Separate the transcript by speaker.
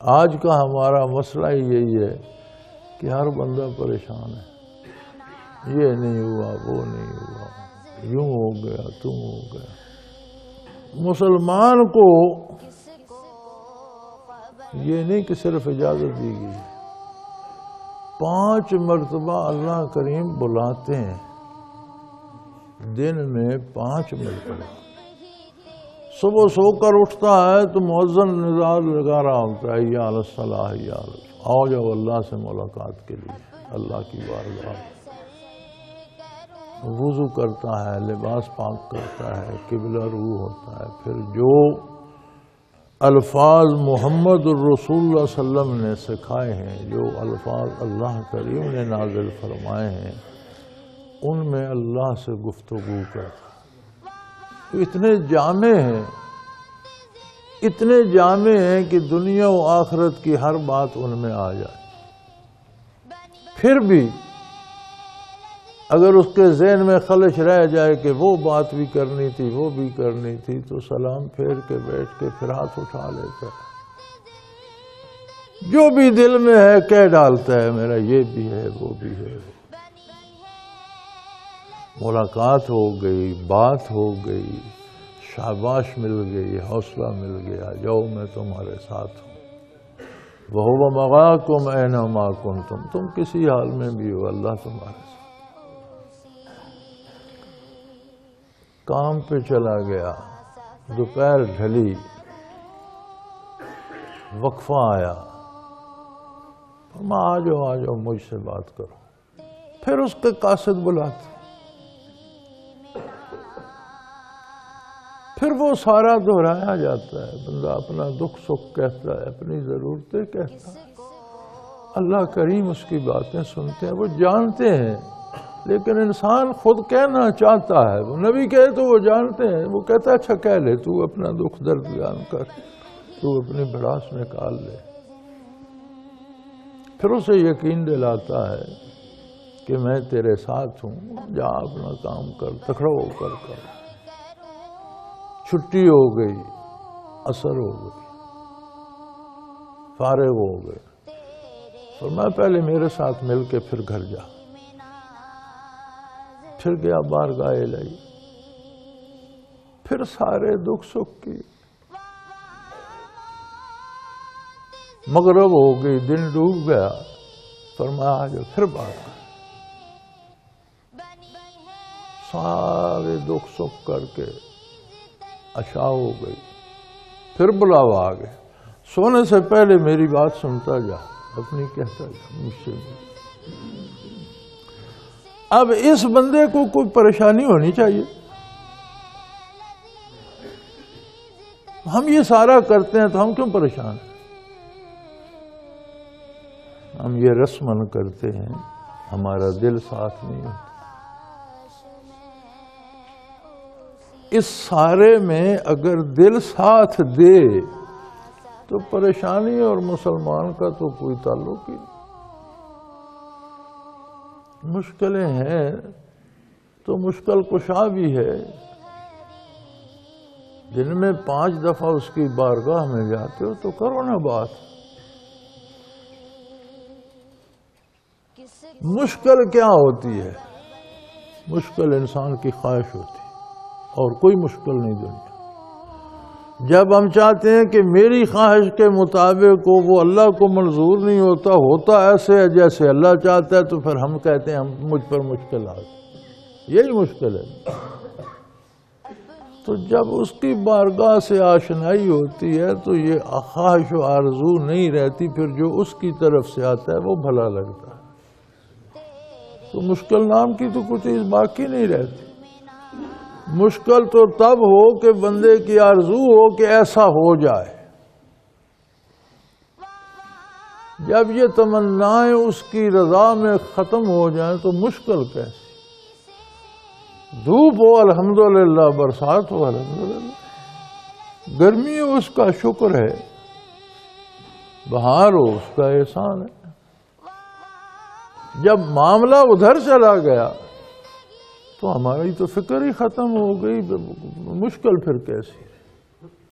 Speaker 1: آج کا ہمارا مسئلہ ہی یہی ہے کہ ہر بندہ پریشان ہے، یہ نہیں ہوا، وہ نہیں ہوا، یوں ہو گیا، تم ہو گیا۔ مسلمان کو یہ نہیں کہ صرف اجازت دی گئی، 5 مرتبہ اللہ کریم بلاتے ہیں، دن میں 5 مرتبہ۔ صبح سو کر اٹھتا ہے تو مؤذن ندا لگا رہا ہوتا ہے، یا علی الصلاح، یا علی، آؤ جاؤ اللہ سے ملاقات کے لیے، اللہ کی بارگاہ۔ وضو کرتا ہے، لباس پاک کرتا ہے، قبلہ رو ہوتا ہے، پھر جو الفاظ محمد الرسول اللہ صلی اللہ علیہ وسلم نے سکھائے ہیں، جو الفاظ اللہ کریم نے نازل فرمائے ہیں، ان میں اللہ سے گفتگو کرتا ہے۔ اتنے جامع ہیں، اتنے جامع ہیں کہ دنیا و آخرت کی ہر بات ان میں آ جائے۔ پھر بھی اگر اس کے ذہن میں خلش رہ جائے کہ وہ بات بھی کرنی تھی، وہ بھی کرنی تھی، تو سلام پھیر کے بیٹھ کے پھر ہاتھ اٹھا لیتا ہے، جو بھی دل میں ہے کہہ ڈالتا ہے، میرا یہ بھی ہے، وہ بھی ہے۔ ملاقات ہو گئی، بات ہو گئی، شاباش مل گئی، حوصلہ مل گیا، جاؤ میں تمہارے ساتھ ہوں۔ وَهُوَ مَعَكُمْ أَيْنَمَا كُنتُمْ، تم کسی حال میں بھی ہو، اللہ تمہارے ساتھ۔ کام پہ چلا گیا، دوپہر ڈھلی، وقفہ آیا، فرمایا آ جاؤ مجھ سے بات کرو۔ پھر اس کے قاصد بلاتے، پھر وہ سارا دہرایا جاتا ہے، بندہ اپنا دکھ سکھ کہتا ہے، اپنی ضرورتیں کہتا ہے، اللہ کریم اس کی باتیں سنتے ہیں۔ وہ جانتے ہیں لیکن انسان خود کہنا چاہتا ہے، وہ نبی کہے تو وہ جانتے ہیں، وہ کہتا ہے اچھا کہہ لے، تو اپنا دکھ درد بیان کر، تو اپنی بڑاس نکال لے۔ پھر اسے یقین دلاتا ہے کہ میں تیرے ساتھ ہوں، جا اپنا کام کر، تکڑا ہو کر کر۔ چھٹی ہو گئی، عصر ہو گئی، فارغ ہو گئے، فرمایا پہلے میرے ساتھ مل کے پھر گھر جا۔ پھر گیا بارگاہ الہی، پھر سارے دکھ سکھ کی۔ مغرب ہو گئی، دن ڈوب گیا، فرمایا آ جاؤ، پھر بات کر۔ سارے دکھ سکھ کر کے عشاء ہو گئی، پھر بلاوا آ گئے، سونے سے پہلے میری بات سنتا جا، اپنی کہتا جا، مجھ سے بھی۔ اب اس بندے کو کوئی پریشانی ہونی چاہیے، ہم یہ سارا کرتے ہیں تو ہم کیوں پریشان ہیں؟ ہم یہ رسمن کرتے ہیں، ہمارا دل ساتھ نہیں ہوتا۔ اس سارے میں اگر دل ساتھ دے تو پریشانی اور مسلمان کا تو کوئی تعلق ہی نہیں۔ مشکلیں ہیں تو مشکل کشا بھی ہے، دن میں 5 دفعہ اس کی بارگاہ میں جاتے ہو تو کرو نا بات۔ مشکل کیا ہوتی ہے؟ مشکل انسان کی خواہش ہوتی ہے، اور کوئی مشکل نہیں دنیا۔ جب ہم چاہتے ہیں کہ میری خواہش کے مطابق کو وہ اللہ کو منظور نہیں ہوتا، ہوتا ایسے ہے جیسے اللہ چاہتا ہے، تو پھر ہم کہتے ہیں مجھ پر مشکل آ گئی، یہی مشکل ہے۔ تو جب اس کی بارگاہ سے آشنائی ہوتی ہے تو یہ خواہش و آرزو نہیں رہتی، پھر جو اس کی طرف سے آتا ہے وہ بھلا لگتا ہے۔ تو مشکل نام کی تو کچھ چیز باقی نہیں رہتی۔ مشکل تو تب ہو کہ بندے کی آرزو ہو کہ ایسا ہو جائے۔ جب یہ تمنائیں اس کی رضا میں ختم ہو جائیں تو مشکل کیسے؟ دھوپ ہو الحمدللہ، برسات ہو الحمدللہ، گرمی ہو اس کا شکر ہے، بہار ہو اس کا احسان ہے۔ جب معاملہ ادھر چلا گیا تو ہماری تو فکر ہی ختم ہو گئی، مشکل پھر کیسی؟